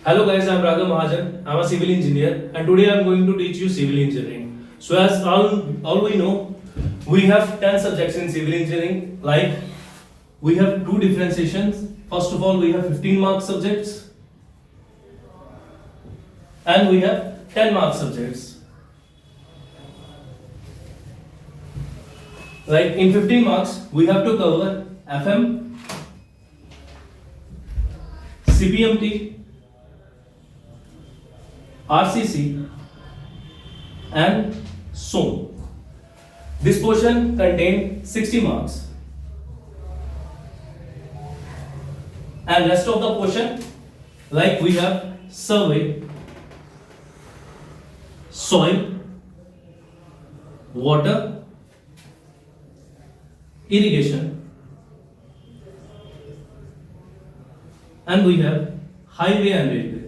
Hello guys, I'm Raghav Mahajan. I'm a civil engineer and today I'm going to teach you civil engineering. So as all we know, we have 10 subjects in civil engineering. Like we have two differentiations. First of all, we have 15 mark subjects and we have 10 mark subjects. Like in 15 marks, we have to cover FM, CPMT, RCC and so on. This portion contains 60 marks and rest of the portion like we have survey, soil, water, irrigation and we have highway and railway.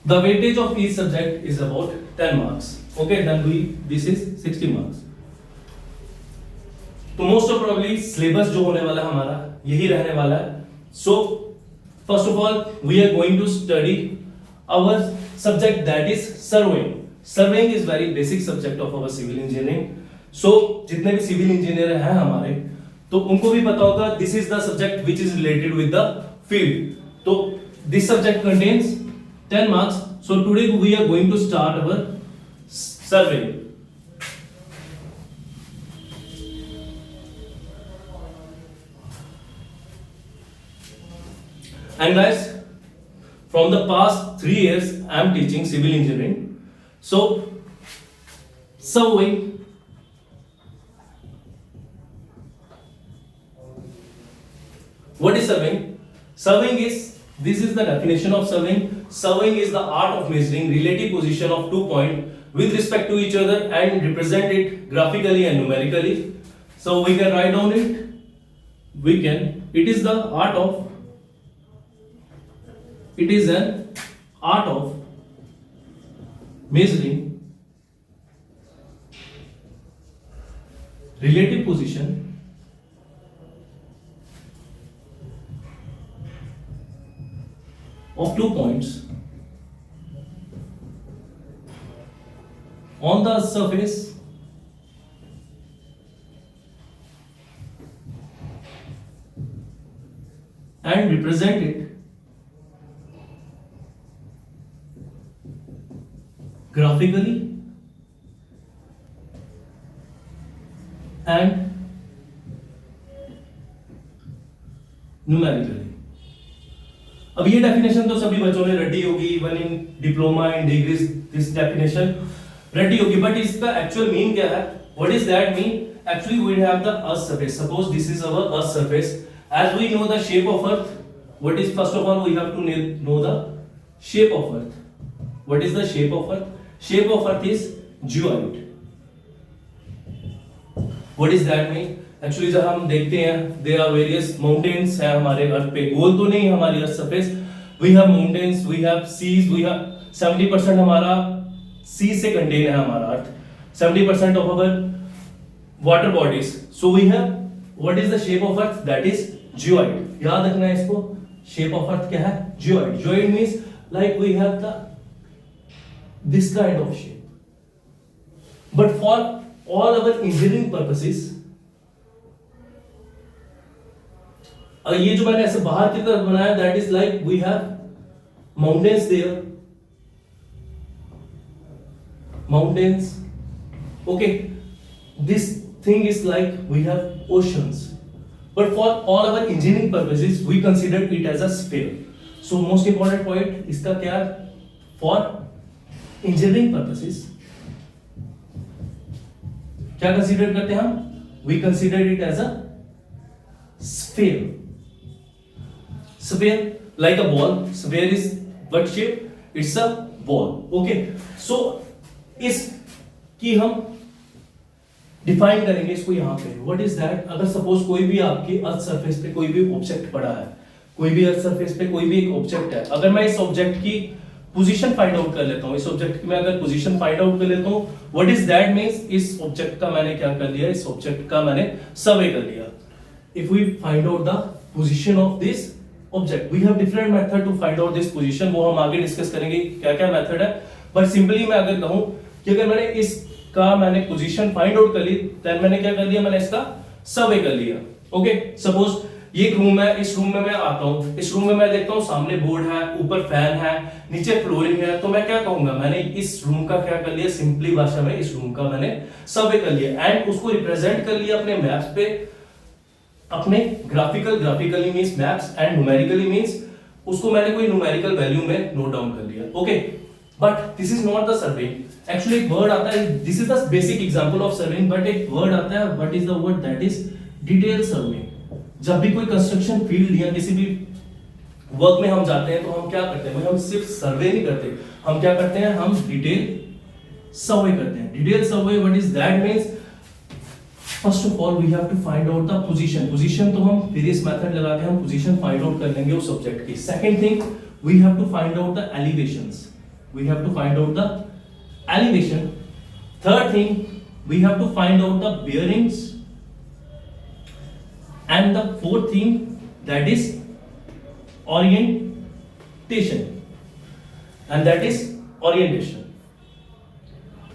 The weightage of each subject is about 10 marks. Okay, then this is 60 marks. तो most of probably syllabus जो होने वाला है हमारा यही रहने वाला है. So first of all we are going to study our subject that is surveying. Surveying is very basic subject of our civil engineering. So जितने भी सिविल इंजीनियर हैं हमारे तो उनको भी पता होगा this is the subject which is related with the field. तो this subject contains 10 marks. So today we are going to start our survey. And guys, from the past 3 years I am teaching civil engineering. So surveying, what is surveying? Surveying is, this is the definition of surveying. Surveying is the art of measuring relative position of 2 points with respect to each other and represent it graphically and numerically. So we can write down it. It is an art of measuring relative position of 2 points on the surface and represent it graphically and numerically. अब ये definition तो सभी बच्चों ने रटी होगी, even in diploma in degrees this definition रटी होगी, बट इसका एक्चुअल मीन क्या है? What is that mean? Actually we have the earth surface. Suppose this is our earth surface. As we know the shape of earth, what is first of all we have to know the shape of earth. What is the shape of earth? Shape of earth is geoid. What is that mean? Actually जब हम देखते हैं there are various mountains है हमारे अर्थ पे. गोल तो नहीं हमारी earth surface. We have mountains, we have seas, we have 70% हमारा सी से कंटेन है हमारा earth. 70% of our water bodies. So we have what is the shape of earth? That is geoid. याद रखना है इसको. शेप ऑफ अर्थ क्या है? Geoid. Geoid means like we have the this kind of shape. But for all our engineering purposes, ये जो मैंने ऐसे बाहर की तरफ बनाया that is like we have mountains there. Mountains. Okay. This thing is like we have oceans. But for all our engineering purposes, we consider it as a sphere. So most important point इसका क्या है? For engineering purposes क्या consider करते हैं हम? We consider it as a sphere. Sphere like a ball. Sphere is what shape? It's a ball. Okay. So इस की हम डिफाइन करेंगे इसको यहाँ पे. What is that? अगर सपोज कोई भी आपकी अर्थ सरफेस पे कोई भी ऑब्जेक्ट पड़ा है, कोई भी अर्थ सरफेस पे कोई भी एक ऑब्जेक्ट है, अगर मैं इस ऑब्जेक्ट की पोजीशन फाइंड आउट कर लेता हूं, इस ऑब्जेक्ट की मैं अगर पोजीशन फाइंड आउट कर लेता हूं, व्हाट इज दैट मींस इस ऑब्जेक्ट का मैंने क्या कर लिया, इस ऑब्जेक्ट का मैंने सर्वे कर लिया. if we find out the position of this object, we have different method to find out this position, वो हम आगे डिस्कस करेंगे क्या क्या मेथड है. बट सिंपली मैं अगर कहूं कि अगर मैंने इसका मैंने पोजीशन फाइंड आउट कर ली, देन मैंने क्या कर लिया, मैंने इसका सर्वे कर लिया. ओके, सपोज ये एक रूम है, इस रूम में मैं आता हूं, इस रूम में मैं देखता हूं सामने बोर्ड है, ऊपर फैन है, नीचे फ्लोरिंग है, तो मैं क्या कहूंगा, मैंने इस रूम का क्या कर लिया, सिंपली भाषा में इस रूम का मैंने सर्वे कर लिया एंड उसको रिप्रेजेंट कर लिया अपने मैप्स पे, अपने graphically means maps and numerically means उसको मैंने कोई न्यूमेरिकल वैल्यू में नोट डाउन कर लिया. Okay, but this is not the survey. Actually एक वर्ड आता है, this is the basic example of surveying, but एक वर्ड आता है, what is the word, that is detail survey. जब भी कोई कंस्ट्रक्शन फील्ड या किसी भी वर्क में हम जाते हैं तो हम क्या करते हैं, हम सिर्फ सर्वे नहीं करते, हम क्या करते हैं, हम डिटेल सर्वे करते हैं. Detail survey, what is that means, first of all we have to find out the position. Position तो हम वेरियस मेथड लगा के हम पोजीशन फाइंड आउट कर लेंगे उस ऑब्जेक्ट की. Second thing, we have to find out the elevations. We have to find out the elevation. Third thing, we have to find out the bearings, and the fourth thing, that is orientation, and that is orientation.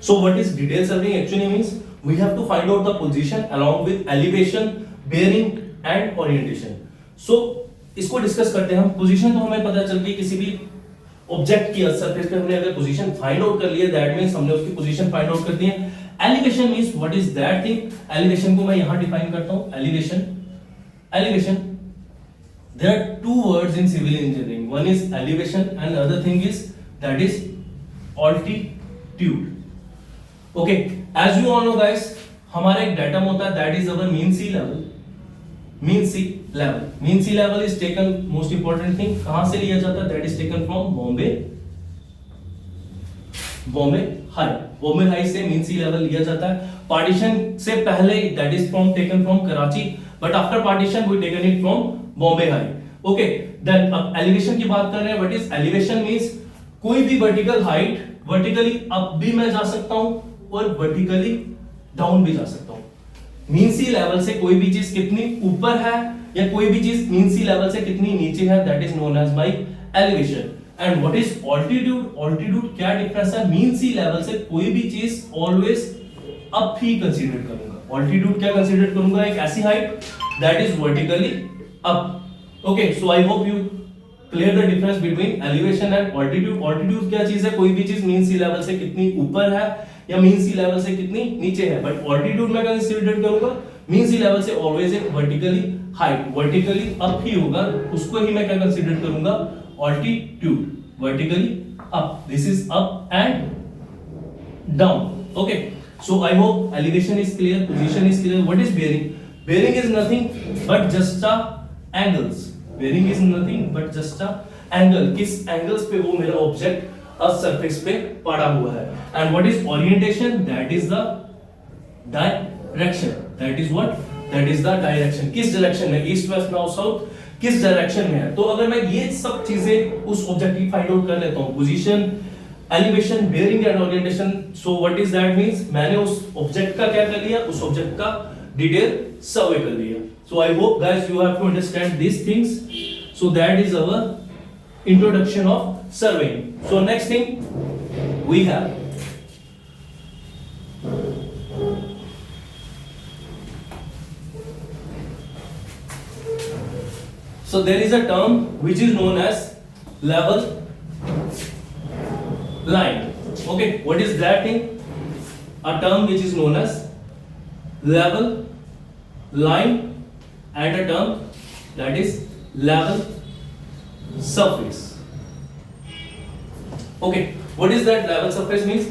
So what is detail surveying actually means, we have to find out the position along with elevation, bearing and orientation. So इसको discuss करते हैं हम. Position तो हमें पता चल गई, किसी भी ऑब्जेक्ट की सरफेस पे हमने अगर पोजीशन फाइंड आउट कर लिया, दैट मींस हमने उसकी पोजीशन फाइंड आउट कर दी है. Elevation means what is that thing. Elevation को मैं यहां डिफाइन करता हूं. Elevation there are two words in civil engineering, one is elevation and other thing is that is altitude. Okay, as you all know guys, हमारा एक datum होता है, that is our mean sea level. Mean sea level, mean sea level is taken, most important thing, कहां से लिया जाता है, that is taken from Bombay high. Bombay high से मीन सी लेवल लिया जाता है. पार्टीशन से पहले that is from taken from Karachi, but after partition we taken it from Bombay high. Okay, then अब एलिवेशन की बात कर रहे हैं. व्हाट इज एलिवेशन मींस, कोई भी वर्टिकल हाइट, वर्टिकली अप भी मैं जा सकता हूं और वर्टिकली डाउन भी जा सकता हूं. मीन सी लेवल से कोई भी चीज कितनी ऊपर है या कोई भी चीज मीन सी लेवल से कितनी नीचे है, that is known as my elevation. And what is altitude, altitude क्या डिफरेंस है, मीन सी लेवल से कोई भी चीज ऑलवेज अप ही कंसीडर करूंगा. ऑल्टीट्यूड क्या कंसीडर करूंगा, एक ऐसी height that is vertically up. Okay, so I hope you clear the difference between elevation and altitude. Altitude क्या चीज है, कोई भी चीज मीन सी लेवल से कितनी ऊपर है या मीन सी लेवल से कितनी नीचे है. बट ऑल्टीट्यूड मैं कंसीडर करूंगा मीन सी लेवल से ऑलवेज एक वर्टिकली हाइट, वर्टिकली अप ही होगा, उसको ही मैं क्या कंसीडर करूंगा, altitude. Vertically up, this is up and down. Okay, so I hope elevation is clear, position is clear. What is bearing, bearing is nothing but just a angles. Bearing is nothing but just a angle, किस angles पे वो मेरा object surface पे पड़ा हुआ है. And what is orientation, that is the direction. That is what, that is the direction. किस direction में, ईस्ट वेस्ट नॉर्थ साउथ, किस डायरेक्शन में है. तो अगर मैं ये सब चीजें उस ऑब्जेक्ट की फाइंड आउट कर लेता हूं, position, elevation, bearing and orientation, so what is that means, मैंने उस ऑब्जेक्ट का क्या कर लिया, उस ऑब्जेक्ट का डिटेल सर्वे कर लिया. So I hope guys you have to understand this things. So that is our introduction of surveying. So next thing we have, so there is a term which is known as level line. Okay, what is that thing, a term which is known as level line and a term that is level surface. Okay, what is that level surface means,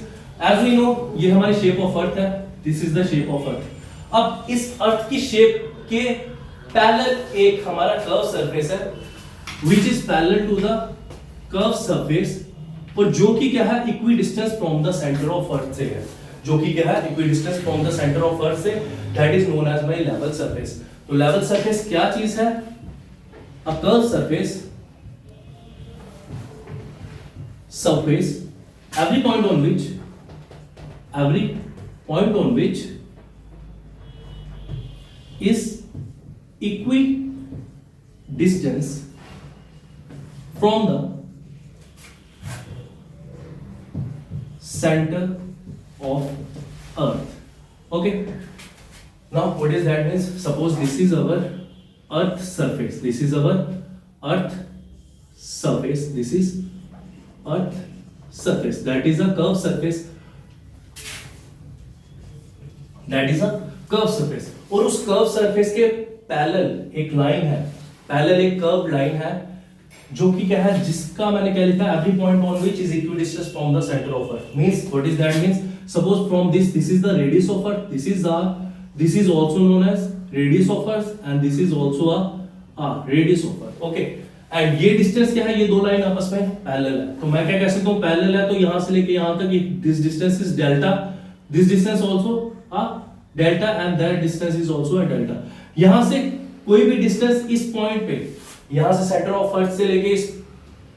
as we know ये हमारी shape of अर्थ है, this is the shape of अर्थ. अब इस अर्थ की shape के parallel एक हमारा curve surface है which is parallel to the curved surface, और जो कि क्या है, equidistance from the centre of earth से है, जो कि क्या है, equidistance from the centre of earth से, that is known as my level surface. तो लेवल सरफेस क्या चीज है, a curve surface, surface every point on which is equidistance from the center of earth. Okay, now what is that means? Suppose this is our earth surface, this is our earth surface, this is earth surface, that is a curved surface, that is a curved surface. और उस curve surface के parallel एक line है, parallel एक curve line है जो कि क्या है, जिसका मैंने क्या लिखा है, every point on which is equidistance from the centre of earth. Means what is that means? Suppose from this is the radius of earth, this is also known as radius of earth and this is also radius of earth. Okay, and ये distance क्या है, ये दो line आपस में parallel है. तो मैं क्या कह सकता हूं, पैरेलल है तो यहां से लेके यहां तक this distance is delta, this distance also delta and that distance is also a delta. यहां से कोई भी डिस्टेंस इस पॉइंट पे, यहां से सेंटर ऑफ अर्थ से लेके इस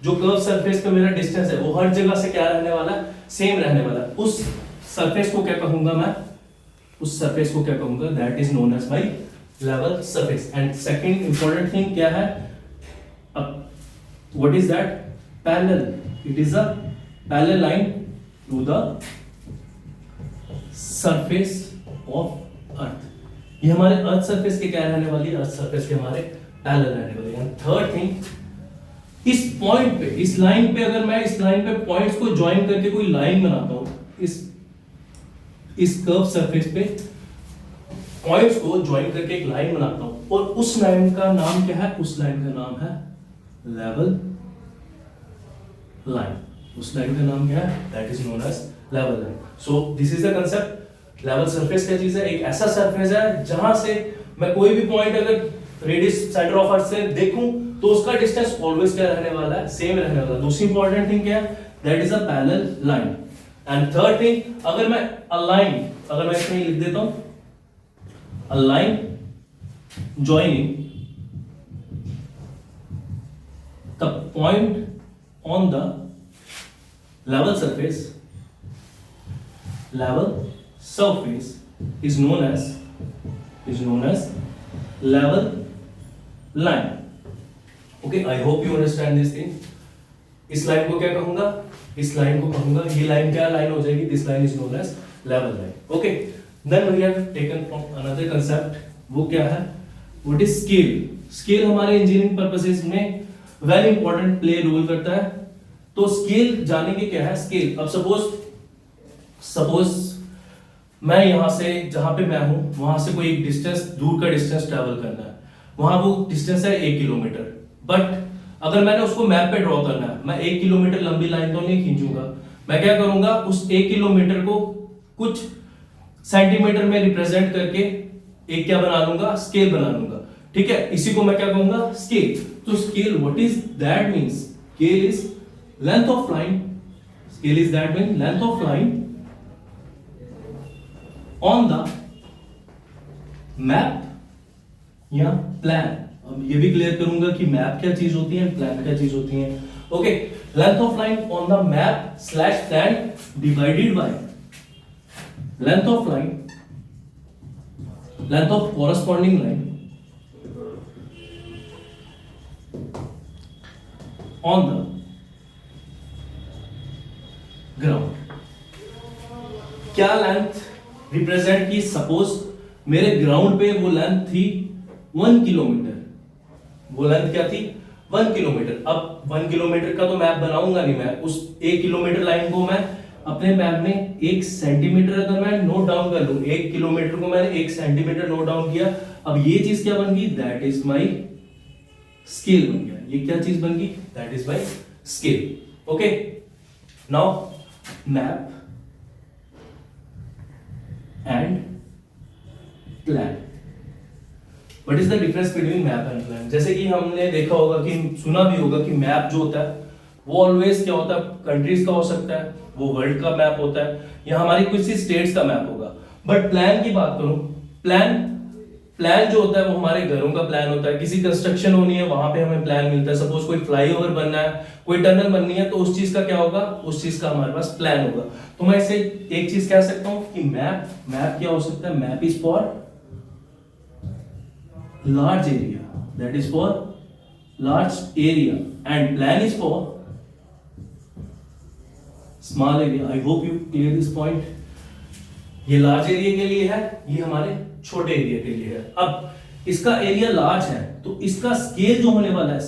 जो कर्व सरफेस पे मेरा डिस्टेंस है, वो हर जगह से क्या रहने वाला है, सेम रहने वाला है. उस सरफेस को क्या कहूंगा मैं, उस सरफेस को क्या कहूंगा, that is known as my level surface. And second important thing क्या है, what is that, parallel. It is a parallel line to the surface of earth. ये हमारे अर्थ सरफेस के क्या रहने वाली है, अर्थ सरफेस के हमारे पैरेलल रहने वाली है. थर्ड थिंग, इस पॉइंट पे, इस लाइन पे, अगर मैं इस लाइन पे पॉइंट्स को ज्वाइन करके कोई लाइन बनाता हूं, इस कर्व सरफेस पे पॉइंट्स को ज्वाइन करके एक लाइन बनाता हूं, और उस लाइन का नाम क्या है, उस लाइन का नाम है लेवल लाइन. उस लाइन का नाम क्या है, that is known as level line. So this is the concept. Level surface क्या चीज है, एक ऐसा सरफेस है जहां से मैं कोई भी पॉइंट अगर रेडियस सेंटर ऑफ अर्थ से देखूं तो उसका डिस्टेंस ऑलवेज क्या रहने वाला है, सेम रहने वाला है. दूसरी इंपॉर्टेंट थिंग क्या है, that is a parallel line. And third thing, अगर मैं अ लाइन, अगर मैं इसमें लिख देता हूं, a line joining the point on the level surface, level surface is known as level line. Okay, I hope you understand this thing. इस line को क्या कहूंगा, इस लाइन को कहूंगा, ये लाइन क्या लाइन हो जाएगी, this line is known as level line. Okay, then we have taken from another concept. वो क्या है, व्हाट इज स्केल. स्केल हमारे इंजीनियरिंग पर्पसेस में वेरी इंपॉर्टेंट प्ले रोल करता है. तो स्केल जानेंगे क्या है. स्केल, अब सपोज मैं यहां से, जहां पे मैं हूं वहां से कोई एक डिस्टेंस, दूर का डिस्टेंस ट्रैवल करना है, वहां वो डिस्टेंस है 1 किलोमीटर. बट अगर मैंने उसको मैप पे ड्रॉ करना है, मैं 1 किलोमीटर लंबी लाइन तो नहीं खींचूंगा. मैं क्या करूंगा, उस 1 किलोमीटर को कुछ सेंटीमीटर में रिप्रेजेंट करके एक क्या बना लूंगा, स्केल बना लूंगा. ठीक है, इसी को मैं क्या कहूंगा, स्केल. तो scale, what is that means, scale is length of line. Scale is that mean length of line on the map या प्लान. अब ये भी क्लियर करूंगा कि मैप क्या चीज होती है, प्लान क्या चीज होती है. Okay, length of line on the map slash plan divided by length of line, length of corresponding line on the ground. क्या लेंथ रिप्रेजेंट की, सपोज मेरे ग्राउंड पे वो लेंथ थी 1 किलोमीटर. वो लेंथ क्या थी, 1 किलोमीटर. अब 1 किलोमीटर का तो मैप बनाऊंगा नहीं मैं, उस 1 किलोमीटर लाइन को मैं अपने मैप में 1 सेंटीमीटर अगर मैं नोट डाउन कर लूं, 1 किलोमीटर को मैंने 1 सेंटीमीटर नोट डाउन किया. अब ये चीज क्या बन गई, दैट इज माई स्केल बन गया. ये क्या चीज बन गई, that is my scale. Okay, now map and plan. What is the difference between map and plan. जैसे कि हमने देखा होगा कि सुना भी होगा कि मैप जो होता है वो ऑलवेज क्या होता है, कंट्रीज का हो सकता है, वो वर्ल्ड का मैप होता है, या हमारी किसी स्टेट्स का मैप होगा. बट प्लान की बात करूं, प्लान जो होता है वो हमारे घरों का प्लान होता है. किसी कंस्ट्रक्शन होनी है वहां पे हमें प्लान मिलता है. सपोज कोई फ्लाईओवर बनना है, कोई टनल बननी है, तो उस चीज का क्या होगा, उस चीज का हमारे पास प्लान होगा. तो मैं इसे एक चीज कह सकता हूं कि मैप क्या हो सकता है, map is for large area, that is for large area, and plan is for small area. I hope you clear this point. ये लार्ज एरिया के लिए है, ये हमारे छोटे एरिया के लिए है. अब इसका एरिया लार्ज है तो इसका स्केल जो होने वाला है,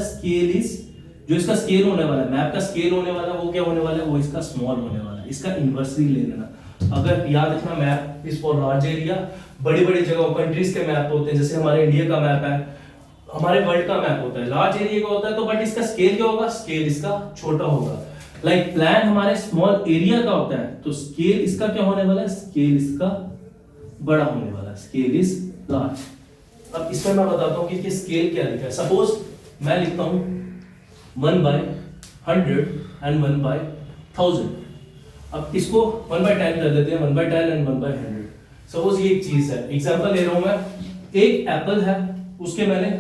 स्केल इज, जो इसका स्केल होने वाला है, मैप का स्केल होने वाला है, वो क्या होने वाला है, वो इसका स्मॉल होने वाला है. इसका इनवर्सली ले लेना. अगर याद रखना, map is for large area. बड़ी बड़ी जगहों, कंट्रीज के मैप होते हैं, जैसे हमारे इंडिया का मैप है, हमारे वर्ल्ड का मैप होता है, लार्ज एरिया का होता है, तो बट इसका स्केल क्या होगा, स्केल इसका छोटा होगा. लाइक प्लान हमारे स्मॉल एरिया का होता है, तो स्केल इसका क्या होने वाला है, स्केल इसका बड़ा होने वाला है, स्केल इज लार्ज. अब इसमें मैं बताता हूं कि स्केल क्या लिखा है. सपोज मैं लिखता हूं 1/100 एंड 1/1000. अब इसको 1/10 कर देते हैं, 1/10 एंड 1/100. सपोज ये एक चीज है, एग्जांपल ले रहा हूं मैं. एक एप्पल है, उसके मैंने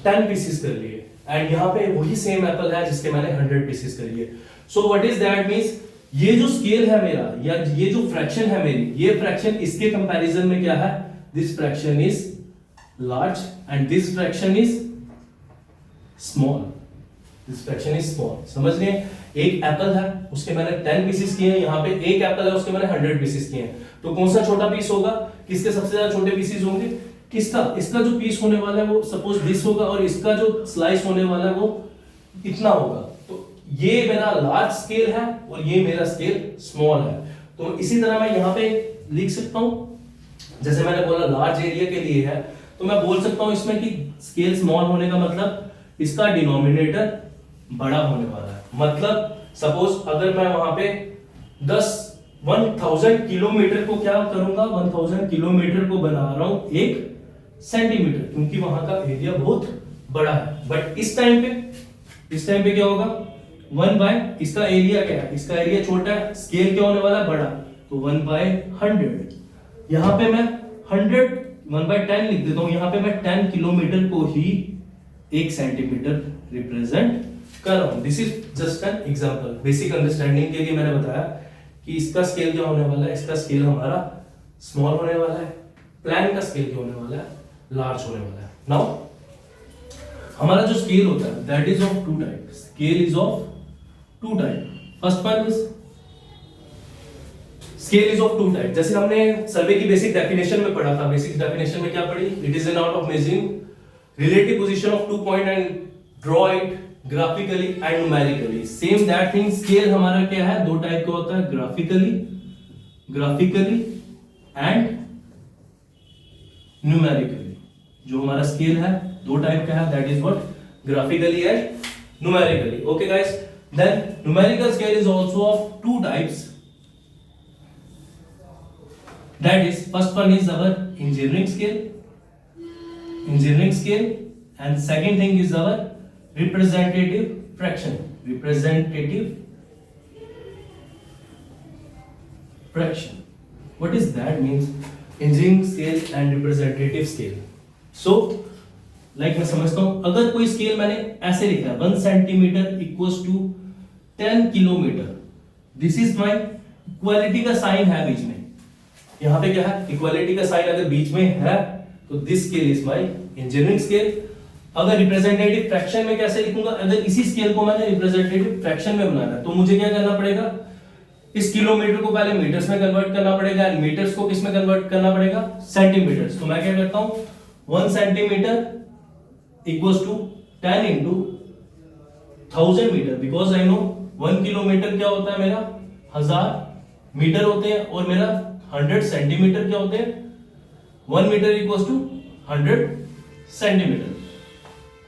10 पीसेस कर लिए, एंड यहाँ पे वही सेम एप्पल है जिसके मैंने 100 पीसेस कर लिए. So what is that means, ये जो स्केल है मेरा, या ये जो फ्रैक्शन है मेरी, ये फ्रैक्शन इसके कंपैरिजन में क्या है, this fraction is large and this fraction is small. This fraction is small. समझ रहे हैं? एक एप्पल है, उसके मैंने 10 पीसेस किए हैं, यहाँ पे एक एप्पल है, उसके मैंने 100 पीसेस किए हैं. तो कौन सा छोटा पीस होगा, किसके सबसे ज्यादा छोटे पीसेस होंगे, किसका, इसका जो पीस होने वाला है वो सपोज दिस होगा, और इसका जो स्लाइस होने वाला है वो इतना होगा. तो ये मेरा लार्ज स्केल है और ये मेरा स्केल स्मॉल है. तो इसी तरह मैं यहाँ पे लिख सकता हूं, जैसे मैंने बोला लार्ज एरिया के लिए है, तो मैं बोल सकता हूं इसमें कि स्केल स्मॉल होने का मतलब इसका डिनोमिनेटर बड़ा होने वाला है. मतलब सपोज अगर मैं वहां पे 1000 किलोमीटर को क्या करूंगा, 1000 किलोमीटर को बना रहा हूं 1 सेंटीमीटर, क्योंकि वहां का एरिया बहुत बड़ा है. बट इस टाइम पे क्या होगा, 1 इसका एरिया क्या है, इसका एरिया छोटा है, स्केल क्या होने वाला है, बड़ा, तो 1/100. यहां पे मैं 1/10 लिख देता हूं, यहां पे मैं 10 किलोमीटर को ही 1 सेंटीमीटर रिप्रेजेंट कर रहा हूं. This is just an example. Basic understanding के लिए मैंने बताया कि इसका स्केल क्या होने वाला है, इसका स्केल हमारा स्मॉल होने वाला है, प्लान का स्केल क्या होने वाला है, लार्ज होने वाला है. नाउ हमारा जो स्केल होता है that is of 2 type. Scale is of 2 type. First one is scale is of 2 type. जैसे हमने सर्वे की बेसिक डेफिनेशन में पढ़ा था. बेसिक डेफिनेशन में क्या पढ़ी, it is an art of measuring relative position of 2 point and draw it graphically and numerically. Same that thing, scale हमारा क्या है, 2 टाइप का होता है, ग्राफिकली एंड न्यूमेरिकली. जो हमारा स्केल है 2 टाइप का है, that is what, graphically and numerically. Okay guys, then numerical scale is also of 2 types. That is, first one is our engineering scale, and second thing is our representative fraction. What is that means? Engineering scale and representative scale. So, like मैं समझता हूं, अगर कोई scale मैंने ऐसे लिखा है 1 centimetre equals to 10 kilometre, this is my equality का साइन है बीच में. यहां पे क्या है, इक्वालिटी का साइन अगर बीच में है तो this scale is my engineering scale. अगर रिप्रेजेंटेटिव फ्रैक्शन में कैसे लिखूंगा, अगर इसी स्केल को मैंने रिप्रेजेंटेटिव फ्रैक्शन में बनाना है तो मुझे क्या करना पड़ेगा, इस किलोमीटर को पहले मीटर्स में कन्वर्ट करना पड़ेगा, एंड मीटर्स को किस में कन्वर्ट करना पड़ेगा, सेंटीमीटर्स. तो मैं क्या करता हूं, 1 centimetre equals to 10 into 1000 metre, because I know 1 kilometre क्या होता है मेरा 1000 मीटर होते हैं, और मेरा 100 सेंटीमीटर क्या होते हैं, 1 मीटर इक्वल्स टू 100 सेंटीमीटर.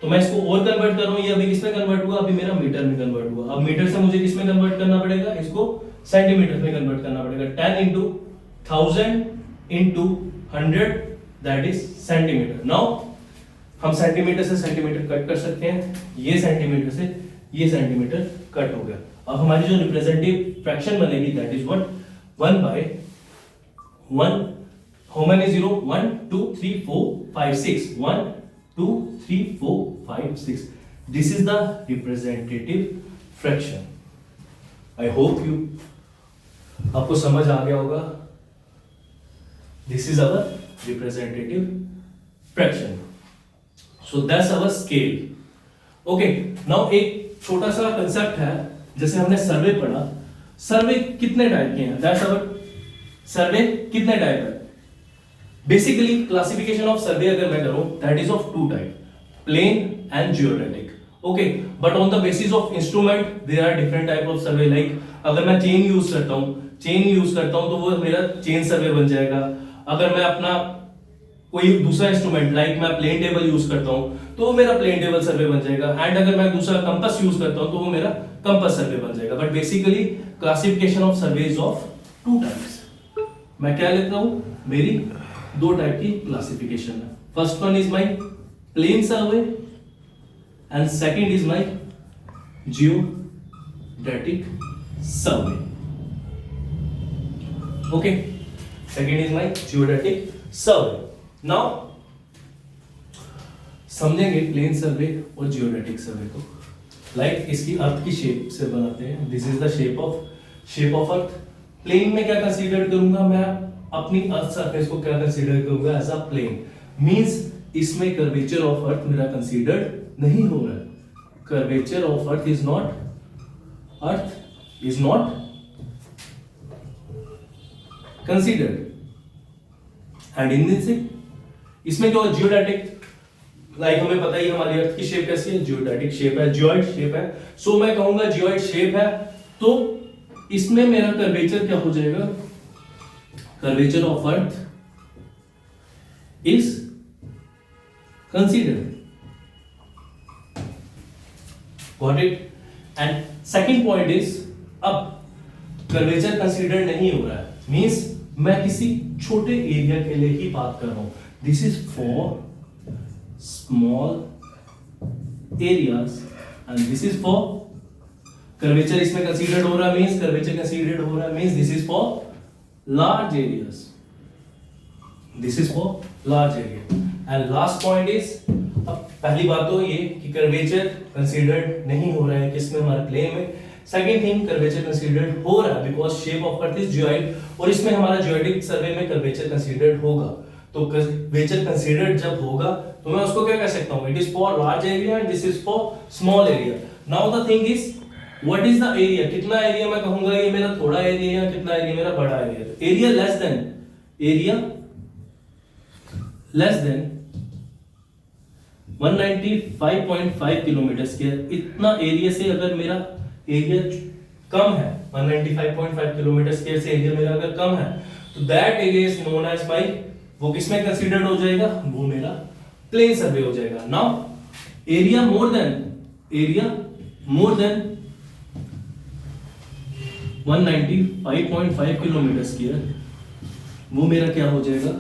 तो मैं इसको और कन्वर्ट कर रहा हूं, ये अभी किसमें कन्वर्ट हुआ, अभी मेरा मीटर में कन्वर्ट हुआ. अब मीटर से मुझे किसमें कन्वर्ट करना पड़ेगा, इसको सेंटीमीटर में कन्वर्ट करना पड़ेगा. 10 into 1000 into 100 that is centimetre. Now हम सेंटीमीटर से सेंटीमीटर कट कर सकते हैं, ये सेंटीमीटर से ये सेंटीमीटर कट हो गया. अब हमारी जो रिप्रेजेंटेटिव फ्रैक्शन बनेगी that is what, 1/1. how many 0, 1 2 3 4 5 6, 1 2 3 4 5 6. This is the representative fraction. I hope आपको समझ आ गया होगा. This is our representative fraction. So that's our scale. Okay, now एक छोटा सा कंसेप्ट है, जैसे हमने सर्वे पढ़ा, सर्वे कितने टाइप के हैं, that's our सर्वे कितने टाइप है. बेसिकली क्लासिफिकेशन ऑफ सर्वे अगर मैं करूं, that is of two type, plane and geodetic. Okay, but on the basis of instrument there are different type of survey. Like अगर मैं चेन यूज करता हूं तो वो मेरा चेन सर्वे बन जाएगा. अगर मैं अपना कोई दूसरा इंस्ट्रूमेंट लाइक मैं प्लेन टेबल यूज करता हूं तो वो मेरा प्लेन टेबल सर्वे बन जाएगा. एंड अगर मैं दूसरा कंपास यूज करता हूं तो वो मेरा कंपास सर्वे बन जाएगा. But basically classification of survey is of two types. मैं क्या लेता हूं, मेरी दो टाइप की क्लासिफिकेशन है. First one is my plane survey and second is my geodetic survey. Okay, second is my geodetic survey. Now समझेंगे प्लेन सर्वे और जियोडेटिक सर्वे को. लाइक इसकी अर्थ की शेप से बनाते हैं. This is the shape of earth. Plane में क्या कंसीडर करूंगा मैं, अपनी अर्थ सरफेस को क्या कंसीडर करूंगा एज अ प्लेन. मींस इसमें कर्वेचर ऑफ अर्थ मेरा कंसीडर्ड नहीं हो रहा है. Curvature of earth is not considered. And in this इसमें क्या हो, जियोडेटिक, लाइक हमें पता ही हमारी अर्थ की शेप कैसी है, जियोडेटिक शेप है, जियोइड शेप है. सो मैं कहूंगा जियोइड शेप है, तो इसमें मेरा कर्वेचर क्या हो जाएगा, curvature of earth is considered. Got it. And second point is, अब कर्वेचर कंसीडर्ड नहीं हो रहा है, मींस मैं किसी छोटे एरिया के लिए ही बात कर रहा हूं. This is for small areas and this is for curvature. इसमें कंसीडर्ड हो रहा है, मींस कर्वेचर कंसीडर्ड हो रहा है, means this is for large areas. This is for large area. And last point is, अब पहली बात तो ये कि कर्वेचर कंसीडर्ड नहीं हो रहा है किसमें, हमारे प्लेन में. सेकंड थिंग, कर्वेचर कंसीडर्ड हो रहा है because shape of earth is geoid, और इसमें हमारा जियोइडिक सर्वे में कर्वेचर कंसीडर्ड होगा. तो कर्वेचर कंसीडर्ड जब होगा तो मैं उसको क्या कह सकता हूं, it is for large area and this is for small area. Now the thing is, what is the area, कितना एरिया मैं कहूंगा ये मेरा थोड़ा एरिया, कितना एरिया मेरा बड़ा area. Area less than 195.5 kilometre square. इतना एरिया से अगर मेरा एरिया कम है, 195.5 किलोमीटर स्क्वायर से एरिया मेरा अगर कम है, तो that area is known as my, वो किसमें कंसीडर्ड हो जाएगा, वो मेरा प्लेन सर्वे हो जाएगा. Now area more than 195.5 kilometre square, वो मेरा क्या हो जाएगा,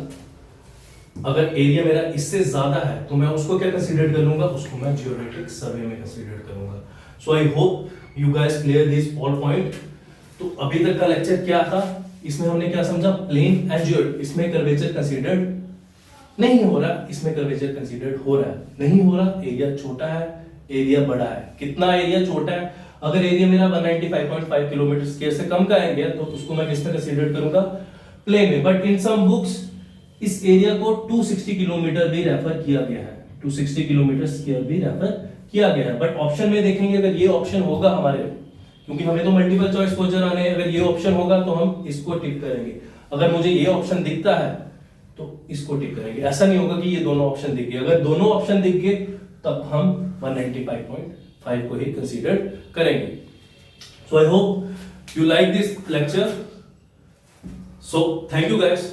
अगर एरिया मेरा इससे ज्यादा है तो मैं उसको क्या कंसीडर करूंगा, उसको मैं जियोडेटिक सर्वे में कंसीडर करूंगा. So I hope you guys clear this all point. तो अभी तक का लेक्चर क्या था, इसमें हमने क्या समझा, प्लेन एंड जियोइड. इसमें कर्वेचर कंसीडर्ड नहीं हो रहा, इसमें कर्वेचर कंसीडर्ड हो रहा है. नहीं हो रहा, एरिया छोटा है, एरिया बड़ा है. कितना एरिया छोटा है, अगर एरिया मेरा 195.5 किलोमीटर स्क्वायर से कम का एरिया, तो उसको मैं किसमें कंसीडर करूंगा, प्लेन में. बट इन सम बुक्स इस एरिया को 260 किलोमीटर भी रेफर किया गया है, 260 किलोमीटर स्क्वायर भी रेफर किया गया है. बट ऑप्शन में देखेंगे, अगर ये ऑप्शन होगा हमारे, क्योंकि हमें तो मल्टीपल चॉइस क्वेश्चन आने हैं, अगर ये ऑप्शन होगा तो हम इसको टिक करेंगे. अगर मुझे ये ऑप्शन दिखता है तो इसको टिक करेंगे. ऐसा नहीं होगा कि ये दोनों ऑप्शन दिख गए. अगर दोनों ऑप्शन दिख गए तब हम 195.5 को ही कंसीडर करेंगे. So I hope you like this lecture. So thank you guys.